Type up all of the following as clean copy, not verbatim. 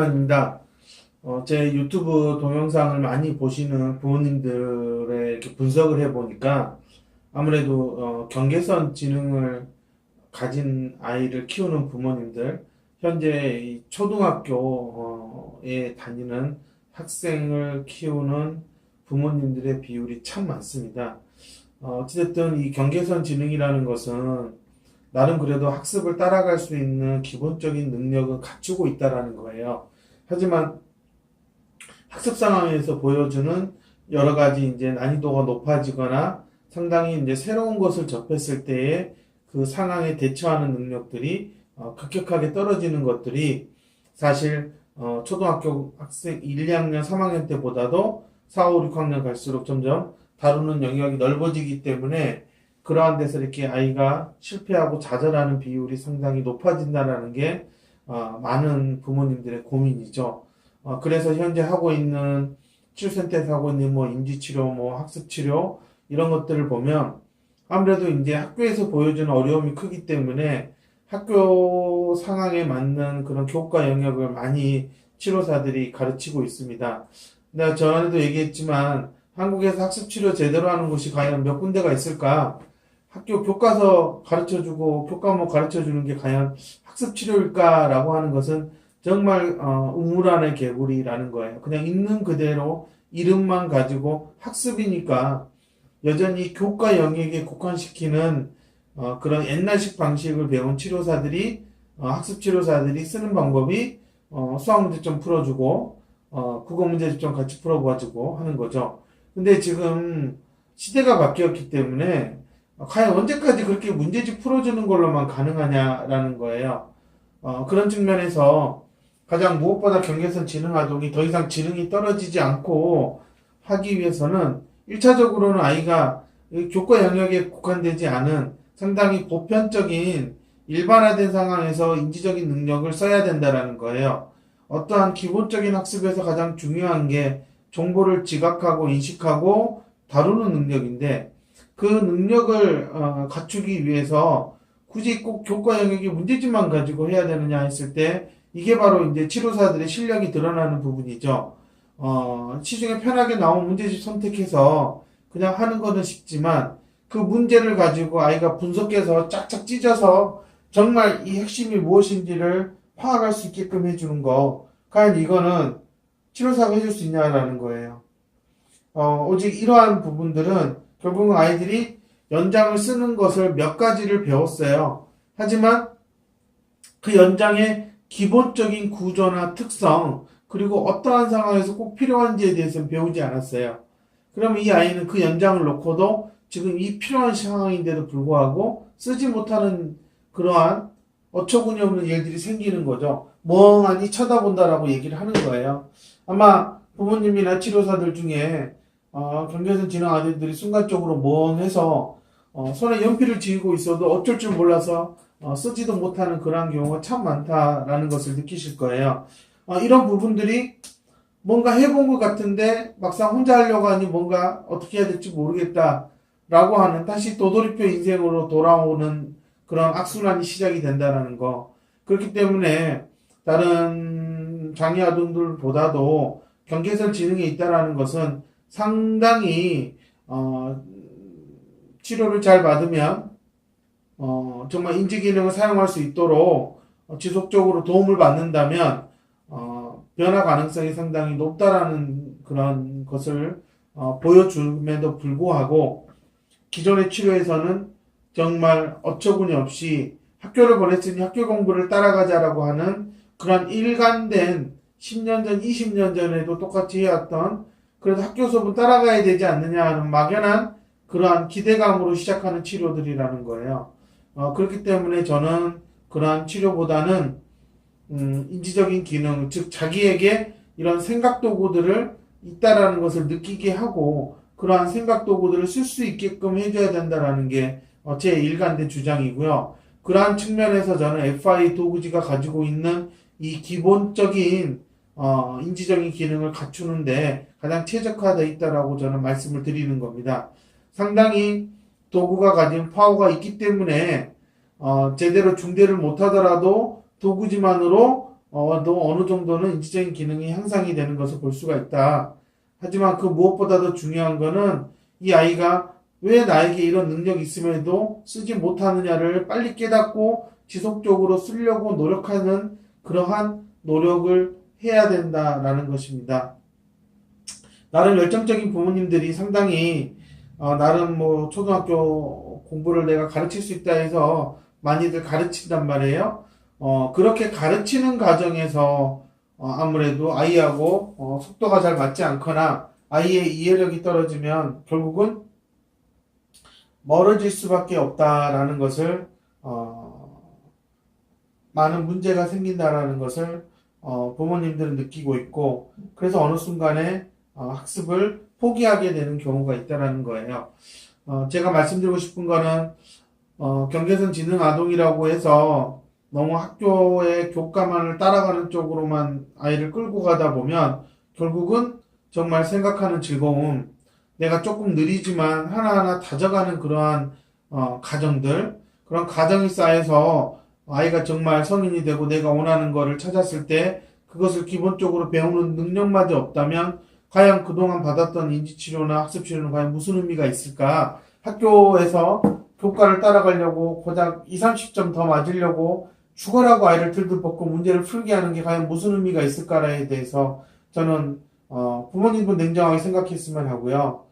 오랜만입니다. 제 유튜브 동영상을 많이 보시는 부모님들의 이렇게 분석을 해보니까 아무래도 경계선 지능을 가진 아이를 키우는 부모님들, 현재 이 초등학교에 다니는 학생을 키우는 부모님들의 비율이 참 많습니다. 어찌됐든 이 경계선 지능이라는 것은 나름 그래도 학습을 따라갈 수 있는 기본적인 능력은 갖추고 있다라는 거예요. 하지만 학습 상황에서 보여주는 여러 가지 이제 난이도가 높아지거나 상당히 이제 새로운 것을 접했을 때에 그 상황에 대처하는 능력들이 급격하게 떨어지는 것들이 사실 초등학교 학생 1, 2학년, 3학년 때보다도 4, 5, 6학년 갈수록 점점 다루는 영역이 넓어지기 때문에 그러한 데서 이렇게 아이가 실패하고 좌절하는 비율이 상당히 높아진다는 게 많은 부모님들의 고민이죠. 그래서 현재 하고 있는 치료센터에서 하고 있는 뭐 인지치료, 뭐 학습치료 이런 것들을 보면 아무래도 이제 학교에서 보여주는 어려움이 크기 때문에 학교 상황에 맞는 그런 교과 영역을 많이 치료사들이 가르치고 있습니다. 내가 전에도 얘기했지만 한국에서 학습치료 제대로 하는 곳이 과연 몇 군데가 있을까? 학교 교과서 가르쳐주고 교과목 가르쳐주는 게 과연 학습치료일까라고 하는 것은 정말 우물안의 개구리라는 거예요. 그냥 있는 그대로 이름만 가지고 학습이니까 여전히 교과 영역에 국한시키는 그런 옛날식 방식을 배운 치료사들이 학습치료사들이 쓰는 방법이 수학 문제 좀 풀어주고 국어 문제 좀 같이 풀어봐주고 하는 거죠. 근데 지금 시대가 바뀌었기 때문에 과연 언제까지 그렇게 문제집 풀어주는 걸로만 가능하냐라는 거예요. 그런 측면에서 가장 무엇보다 경계선 지능 아동이 더 이상 지능이 떨어지지 않고 하기 위해서는 1차적으로는 아이가 교과 영역에 국한되지 않은 상당히 보편적인 일반화된 상황에서 인지적인 능력을 써야 된다라는 거예요. 어떠한 기본적인 학습에서 가장 중요한 게 정보를 지각하고 인식하고 다루는 능력인데 그 능력을 갖추기 위해서 굳이 꼭 교과 영역의 문제집만 가지고 해야 되느냐 했을 때 이게 바로 이제 치료사들의 실력이 드러나는 부분이죠. 시중에 편하게 나온 문제집 선택해서 그냥 하는 거는 쉽지만 그 문제를 가지고 아이가 분석해서 짝짝 찢어서 정말 이 핵심이 무엇인지를 파악할 수 있게끔 해주는 거 과연 이거는 치료사가 해줄 수 있냐라는 거예요. 오직 이러한 부분들은 결국은 아이들이 연장을 쓰는 것을 몇 가지를 배웠어요. 하지만 그 연장의 기본적인 구조나 특성, 그리고 어떠한 상황에서 꼭 필요한지에 대해서는 배우지 않았어요. 그러면 이 아이는 그 연장을 놓고도 지금 이 필요한 상황인데도 불구하고 쓰지 못하는 그러한 어처구니 없는 일들이 생기는 거죠. 멍하니 쳐다본다라고 얘기를 하는 거예요. 아마 부모님이나 치료사들 중에 경계선 지능 아이들이 순간적으로 멍해서 손에 연필을 쥐고 있어도 어쩔 줄 몰라서 쓰지도 못하는 그런 경우가 참 많다라는 것을 느끼실 거예요. 이런 부분들이 뭔가 해본 것 같은데 막상 혼자 하려고 하니 뭔가 어떻게 해야 될지 모르겠다라고 하는 다시 도돌이표 인생으로 돌아오는 그런 악순환이 시작이 된다는 거. 그렇기 때문에 다른 장애 아동들보다도 경계선 지능이 있다라는 것은 상당히 치료를 잘 받으면 정말 인지기능을 사용할 수 있도록 지속적으로 도움을 받는다면 변화 가능성이 상당히 높다라는 그런 것을 보여줌에도 불구하고 기존의 치료에서는 정말 어처구니 없이 학교를 보냈으니 학교 공부를 따라가자라고 하는 그런 일관된 10년 전, 20년 전에도 똑같이 해왔던 그래도 학교 수업은 따라가야 되지 않느냐 하는 막연한 그러한 기대감으로 시작하는 치료들이라는 거예요. 그렇기 때문에 저는 그러한 치료보다는 인지적인 기능, 즉 자기에게 이런 생각 도구들을 있다라는 것을 느끼게 하고 그러한 생각 도구들을 쓸 수 있게끔 해줘야 된다라는 게 제 일관된 주장이고요. 그러한 측면에서 저는 FI 도구지가 가지고 있는 이 기본적인 인지적인 기능을 갖추는데 가장 최적화되어 있다라고 저는 말씀을 드리는 겁니다. 상당히 도구가 가진 파워가 있기 때문에 제대로 중대를 못하더라도 도구지만으로 또 어느 정도는 인지적인 기능이 향상이 되는 것을 볼 수가 있다. 하지만 그 무엇보다도 중요한 거는 이 아이가 왜 나에게 이런 능력이 있음에도 쓰지 못하느냐를 빨리 깨닫고 지속적으로 쓰려고 노력하는 그러한 노력을 해야 된다라는 것입니다. 나름 열정적인 부모님들이 상당히 나름 뭐 초등학교 공부를 내가 가르칠 수 있다 해서 많이들 가르친단 말이에요. 그렇게 가르치는 과정에서 아무래도 아이하고 속도가 잘 맞지 않거나 아이의 이해력이 떨어지면 결국은 멀어질 수밖에 없다라는 것을 많은 문제가 생긴다라는 것을 부모님들은 느끼고 있고, 그래서 어느 순간에 학습을 포기하게 되는 경우가 있다라는 거예요. 제가 말씀드리고 싶은 거는 경계선 지능 아동이라고 해서 너무 학교의 교과만을 따라가는 쪽으로만 아이를 끌고 가다 보면 결국은 정말 생각하는 즐거움, 내가 조금 느리지만 하나하나 다져가는 그러한 과정들, 그런 과정이 쌓여서 아이가 정말 성인이 되고 내가 원하는 거를 찾았을 때 그것을 기본적으로 배우는 능력마저 없다면 과연 그동안 받았던 인지치료나 학습치료는 과연 무슨 의미가 있을까? 학교에서 교과를 따라가려고 고작 20, 30점 더 맞으려고 죽어라고 아이를 들들볶고 문제를 풀게 하는 게 과연 무슨 의미가 있을까에 대해서 저는 부모님도 냉정하게 생각했으면 하고요.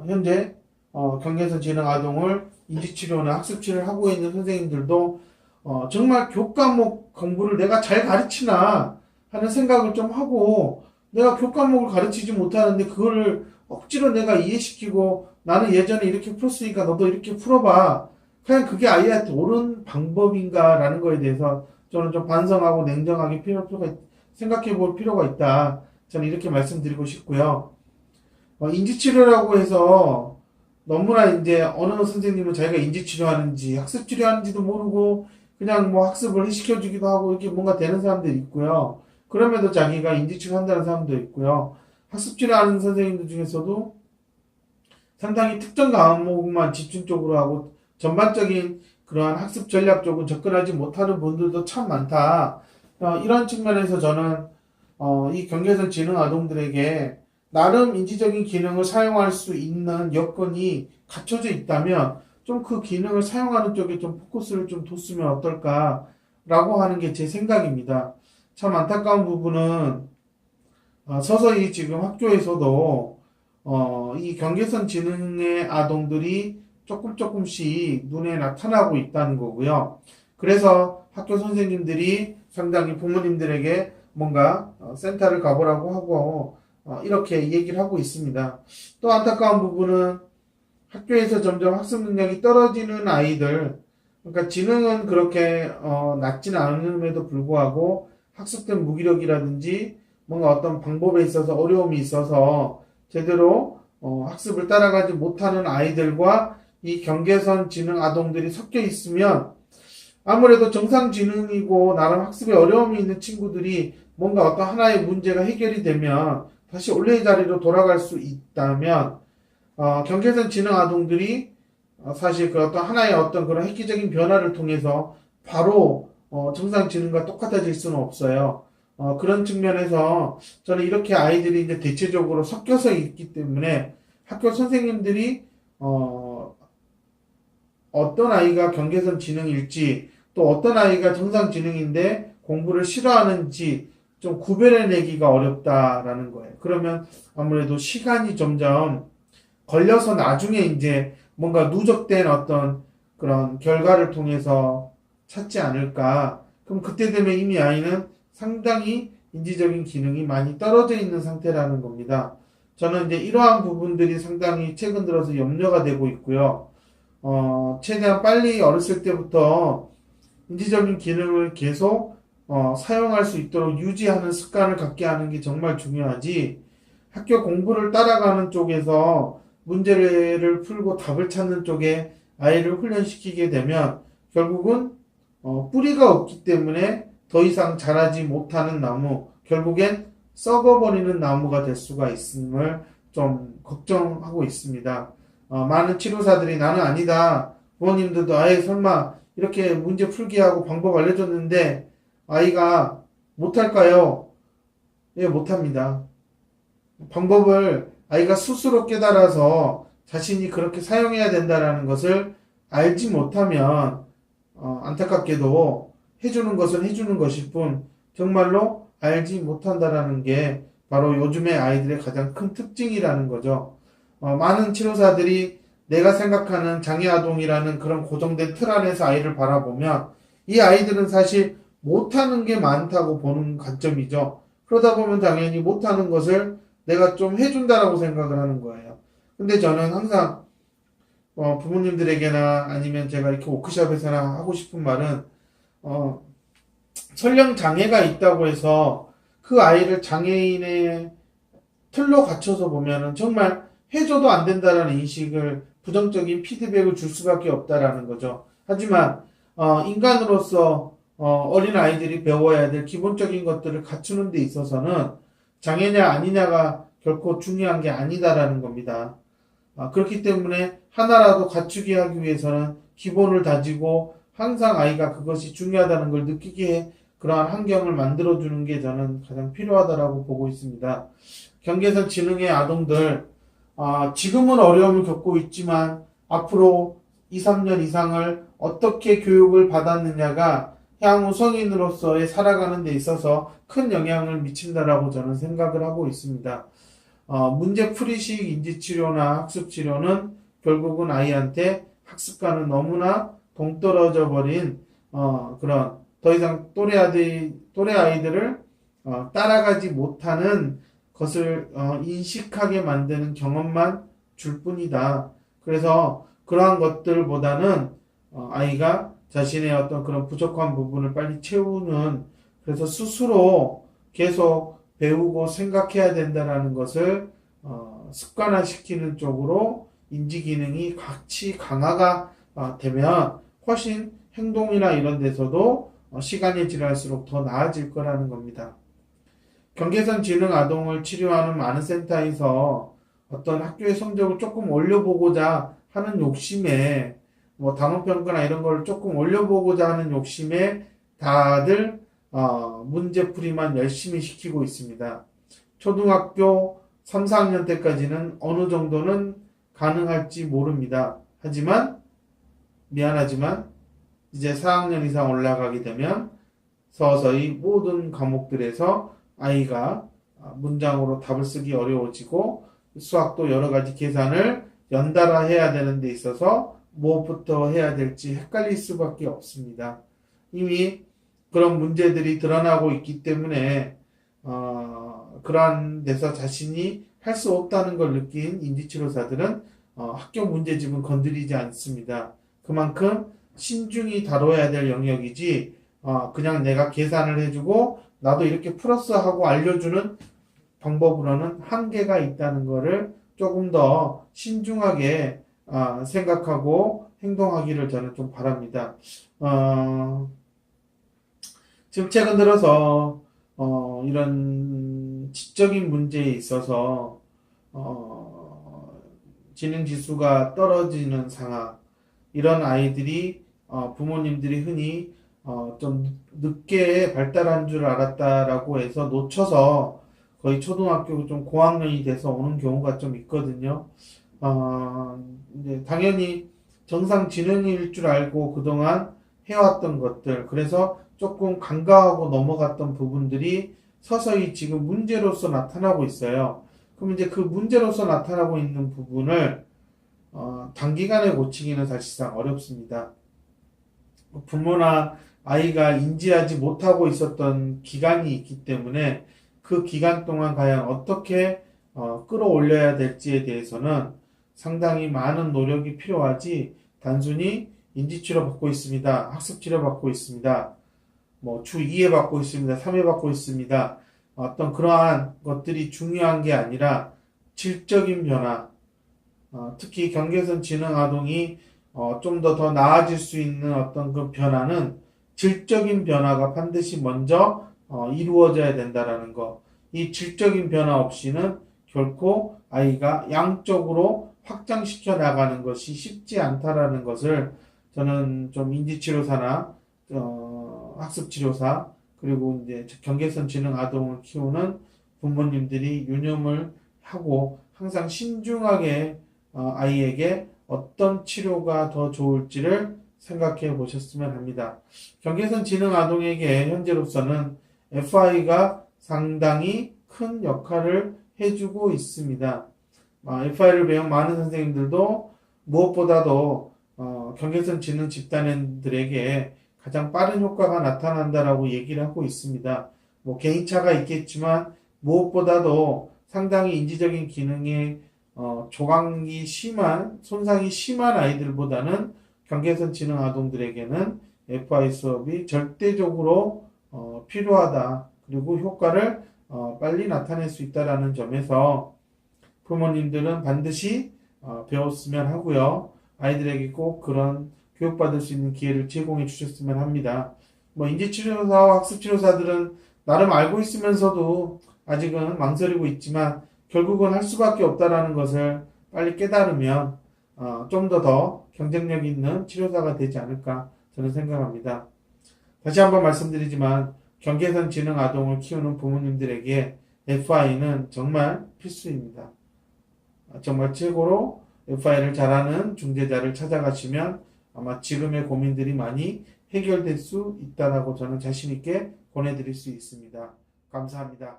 현재 경계선 지능 아동을 인지치료나 학습치료를 하고 있는 선생님들도 정말 교과목 공부를 내가 잘 가르치나 하는 생각을 좀 하고, 내가 교과목을 가르치지 못하는데 그거를 억지로 내가 이해시키고 나는 예전에 이렇게 풀었으니까 너도 이렇게 풀어봐. 과연 그게 아이한테 옳은 방법인가라는 거에 대해서 저는 좀 반성하고 냉정하게 생각해 볼 필요가 있다. 저는 이렇게 말씀드리고 싶고요. 인지치료라고 해서 너무나 이제 어느 선생님은 자기가 인지치료하는지 학습치료하는지도 모르고 그냥 뭐 학습을 시켜주기도 하고 이렇게 뭔가 되는 사람들이 있고요. 그럼에도 자기가 인지치료 한다는 사람도 있고요. 학습치료하는 선생님들 중에서도 상당히 특정 과목만 집중적으로 하고 전반적인 그러한 학습 전략 쪽은 접근하지 못하는 분들도 참 많다. 이런 측면에서 저는 이 경계선 지능 아동들에게 나름 인지적인 기능을 사용할 수 있는 여건이 갖춰져 있다면 좀 그 기능을 사용하는 쪽에 좀 포커스를 좀 뒀으면 어떨까라고 하는 게 제 생각입니다. 참 안타까운 부분은 서서히 지금 학교에서도 이 경계선 지능의 아동들이 조금씩 눈에 나타나고 있다는 거고요. 그래서 학교 선생님들이 상당히 부모님들에게 뭔가 센터를 가보라고 하고 이렇게 얘기를 하고 있습니다. 또 안타까운 부분은 학교에서 점점 학습 능력이 떨어지는 아이들, 그러니까 지능은 그렇게 낮지는 않음에도 불구하고 학습된 무기력이라든지 뭔가 어떤 방법에 있어서 어려움이 있어서 제대로 학습을 따라가지 못하는 아이들과 이 경계선 지능 아동들이 섞여 있으면 아무래도 정상 지능이고 나름 학습에 어려움이 있는 친구들이 뭔가 어떤 하나의 문제가 해결이 되면 다시 원래의 자리로 돌아갈 수 있다면 경계선 지능 아동들이 사실 그 어떤 하나의 어떤 그런 획기적인 변화를 통해서 바로 정상 지능과 똑같아질 수는 없어요. 그런 측면에서 저는 이렇게 아이들이 이제 대체적으로 섞여서 있기 때문에 학교 선생님들이 어떤 아이가 경계선 지능일지 또 어떤 아이가 정상 지능인데 공부를 싫어하는지 좀 구별해내기가 어렵다라는 거예요. 그러면 아무래도 시간이 점점 걸려서 나중에 이제 뭔가 누적된 어떤 그런 결과를 통해서 찾지 않을까. 그럼 그때 되면 이미 아이는 상당히 인지적인 기능이 많이 떨어져 있는 상태라는 겁니다. 저는 이제 이러한 부분들이 상당히 최근 들어서 염려가 되고 있고요. 최대한 빨리 어렸을 때부터 인지적인 기능을 계속 사용할 수 있도록 유지하는 습관을 갖게 하는 게 정말 중요하지, 학교 공부를 따라가는 쪽에서 문제를 풀고 답을 찾는 쪽에 아이를 훈련시키게 되면 결국은 뿌리가 없기 때문에 더 이상 자라지 못하는 나무, 결국엔 썩어버리는 나무가 될 수가 있음을 좀 걱정하고 있습니다. 많은 치료사들이 나는 아니다, 부모님들도 아예 설마 이렇게 문제 풀기 하고 방법 알려줬는데 아이가 못할까요? 예, 못합니다. 방법을 아이가 스스로 깨달아서 자신이 그렇게 사용해야 된다라는 것을 알지 못하면 안타깝게도 해주는 것은 해주는 것일 뿐 정말로 알지 못한다라는 게 바로 요즘의 아이들의 가장 큰 특징이라는 거죠. 많은 치료사들이 내가 생각하는 장애아동이라는 그런 고정된 틀 안에서 아이를 바라보면 이 아이들은 사실 못하는 게 많다고 보는 관점이죠. 그러다 보면 당연히 못하는 것을 내가 좀 해준다라고 생각을 하는 거예요. 근데 저는 항상 부모님들에게나 아니면 제가 이렇게 워크숍에서나 하고 싶은 말은 어, 설령 장애가 있다고 해서 그 아이를 장애인의 틀로 갖춰서 보면은 정말 해줘도 안 된다라는 인식을 부정적인 피드백을 줄 수밖에 없다라는 거죠. 하지만 인간으로서 어린 아이들이 배워야 될 기본적인 것들을 갖추는 데 있어서는 장애냐 아니냐가 결코 중요한 게 아니다라는 겁니다. 그렇기 때문에 하나라도 갖추게 하기 위해서는 기본을 다지고 항상 아이가 그것이 중요하다는 걸 느끼게 그러한 환경을 만들어주는 게 저는 가장 필요하다라고 보고 있습니다. 경계선 지능의 아동들, 지금은 어려움을 겪고 있지만 앞으로 2, 3년 이상을 어떻게 교육을 받았느냐가 향후 성인으로서의 살아가는 데 있어서 큰 영향을 미친다라고 저는 생각을 하고 있습니다. 문제풀이식 인지치료나 학습치료는 결국은 아이한테 학습과는 너무나 동떨어져 버린 그런 더 이상 또래 아이들을 따라가지 못하는 것을 인식하게 만드는 경험만 줄 뿐이다. 그래서 그러한 것들보다는 아이가 자신의 어떤 그런 부족한 부분을 빨리 채우는 그래서 스스로 계속 배우고 생각해야 된다는 것을 습관화시키는 쪽으로 인지기능이 같이 강화가 되면 훨씬 행동이나 이런 데서도 시간이 지날수록 더 나아질 거라는 겁니다. 경계선 지능 아동을 치료하는 많은 센터에서 어떤 학교의 성적을 조금 올려보고자 하는 욕심에 단원평가나 이런 걸 조금 올려보고자 하는 욕심에 다들 문제풀이만 열심히 시키고 있습니다. 초등학교 3, 4학년 때까지는 어느 정도는 가능할지 모릅니다. 하지만 미안하지만 이제 4학년 이상 올라가게 되면 서서히 모든 과목들에서 아이가 문장으로 답을 쓰기 어려워지고 수학도 여러 가지 계산을 연달아 해야 되는 데 있어서 무엇부터 해야 될지 헷갈릴 수밖에 없습니다. 이미 그런 문제들이 드러나고 있기 때문에 그러한 데서 자신이 할 수 없다는 걸 느낀 인지치료사들은 학교 문제집은 건드리지 않습니다. 그만큼 신중히 다뤄야 될 영역이지 그냥 내가 계산을 해주고 나도 이렇게 풀었어 하고 알려주는 방법으로는 한계가 있다는 것을 조금 더 신중하게 생각하고 행동하기를 저는 좀 바랍니다. 지금 최근 들어서 이런 지적인 문제에 있어서 지능 지수가 떨어지는 상황, 이런 아이들이 부모님들이 흔히 좀 늦게 발달한 줄 알았다라고 해서 놓쳐서 거의 초등학교 좀 고학년이 돼서 오는 경우가 좀 있거든요. 이제 당연히 정상 지능일 줄 알고 그동안 해왔던 것들, 그래서 조금 간과하고 넘어갔던 부분들이 서서히 지금 문제로서 나타나고 있어요. 그럼 이제 그 문제로서 나타나고 있는 부분을 단기간에 고치기는 사실상 어렵습니다. 부모나 아이가 인지하지 못하고 있었던 기간이 있기 때문에 그 기간 동안 과연 어떻게 끌어올려야 될지에 대해서는 상당히 많은 노력이 필요하지, 단순히 인지치료 받고 있습니다, 학습치료 받고 있습니다, 주 2회 받고 있습니다, 3회 받고 있습니다, 어떤 그러한 것들이 중요한 게 아니라 질적인 변화, 특히 경계선 지능 아동이 좀 더 나아질 수 있는 어떤 그 변화는 질적인 변화가 반드시 먼저 이루어져야 된다라는 거. 이 질적인 변화 없이는 결코 아이가 양적으로 확장시켜 나가는 것이 쉽지 않다라는 것을 저는 좀 인지치료사나 학습치료사, 그리고 이제 경계선 지능 아동을 키우는 부모님들이 유념을 하고 항상 신중하게 아이에게 어떤 치료가 더 좋을지를 생각해 보셨으면 합니다. 경계선 지능 아동에게 현재로서는 FI가 상당히 큰 역할을 해주고 있습니다. FI를 배운 많은 선생님들도 무엇보다도 경계선 지능 집단들에게 가장 빠른 효과가 나타난다라고 얘기를 하고 있습니다. 뭐 개인차가 있겠지만 무엇보다도 상당히 인지적인 기능에 조각이 심한, 손상이 심한 아이들보다는 경계선 지능 아동들에게는 FI 수업이 절대적으로 필요하다. 그리고 효과를 빨리 나타낼 수 있다라는 점에서 부모님들은 반드시 배웠으면 하고요. 아이들에게 꼭 그런 교육받을 수 있는 기회를 제공해 주셨으면 합니다. 뭐 인지치료사와 학습치료사들은 나름 알고 있으면서도 아직은 망설이고 있지만 결국은 할 수밖에 없다라는 것을 빨리 깨달으면 좀 더 경쟁력 있는 치료사가 되지 않을까 저는 생각합니다. 다시 한번 말씀드리지만 경계선 지능 아동을 키우는 부모님들에게 FI는 정말 필수입니다. 정말 최고로 FI를 잘하는 중재자를 찾아가시면 아마 지금의 고민들이 많이 해결될 수 있다라고 저는 자신 있게 권해드릴 수 있습니다. 감사합니다.